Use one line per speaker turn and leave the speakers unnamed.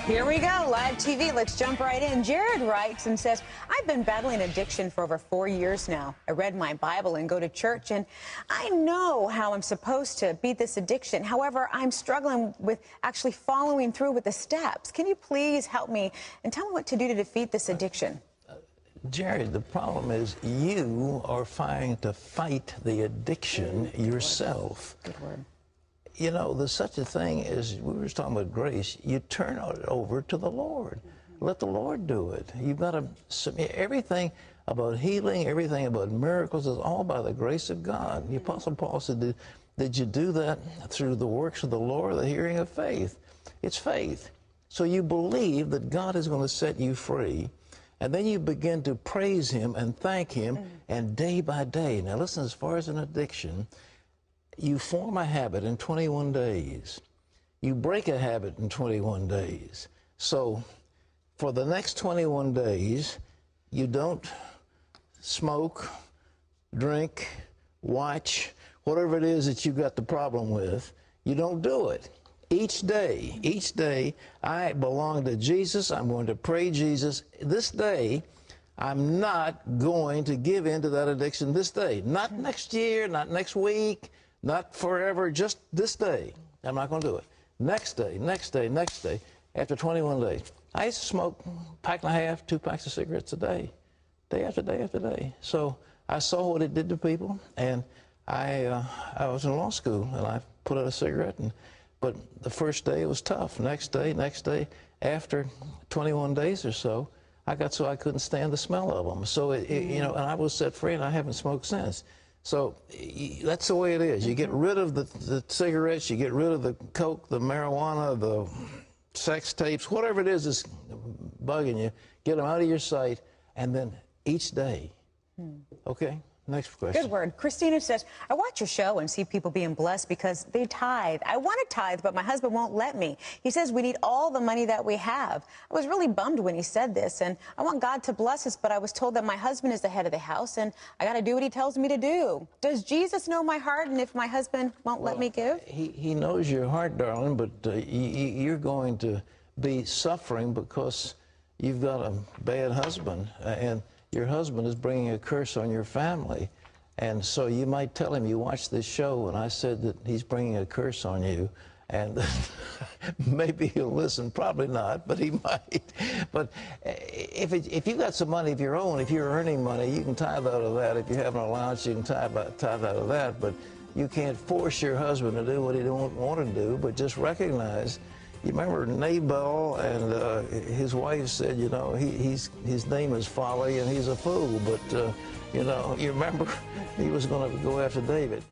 Here we go, live TV. Let's jump right in. Jared writes and says, I've been battling addiction for over 4 years now. I read my Bible and go to church, and I know how I'm supposed to beat this addiction. However, I'm struggling with actually following through with the steps. Can you please help me and tell me what to do to defeat this addiction?
Jared, the problem is you are trying to fight the addiction yourself.
Good word.
You know, there's such a thing as, we were just talking about grace, you turn it over to the Lord. Let the Lord do it. You've got to submit everything about healing, everything about miracles is all by the grace of God. The Apostle Paul said, did you do that through the works of the Lord, the hearing of faith? It's faith. So you believe that God is going to set you free, and then you begin to praise Him and thank Him, and day by day. Now listen, as far as an addiction, you form a habit in 21 days. You break a habit in 21 days. So for the next 21 days, you don't smoke, drink, watch, whatever it is that you've got the problem with, you don't do it. Each day, I belong to Jesus. I'm going to pray Jesus. This day, I'm not going to give in to that addiction this day. Not next year, not next week, not forever, just this day. I'm not going to do it. Next day, next day, next day, after 21 days. I used to smoke a pack and a half, 2 packs of cigarettes a day after day after day. So I saw what it did to people, and I was in law school, and I put out a cigarette, but the first day it was tough. Next day, after 21 days or so, I got so I couldn't stand the smell of them. So, you know, and I was set free, and I haven't smoked since. So that's the way it is. You get rid of the cigarettes, you get rid of the coke, the marijuana, the sex tapes, whatever it is that's bugging you, get them out of your sight, and then each day. Okay? Next question.
Good word. Christina says, I watch your show and see people being blessed because they tithe. I want to tithe, but my husband won't let me. He says we need all the money that we have. I was really bummed when he said this, and I want God to bless us, but I was told that my husband is the head of the house, and I got to do what he tells me to do. Does Jesus know my heart, and if my husband won't let me give?
He knows your heart, darling, but you're going to be suffering because you've got a bad husband, and your husband is bringing a curse on your family. And so you might tell him, you watched this show and I said that he's bringing a curse on you, and maybe he'll listen, probably not, but he might. But if you've got some money of your own, if you're earning money, you can tithe out of that. If you have an allowance, you can tithe out of that, but you can't force your husband to do what he don't want to do, but just recognize. You remember Nabal, and his wife said, you know, his name is Folly and he's a fool, but, you know, you remember he was going to go after David.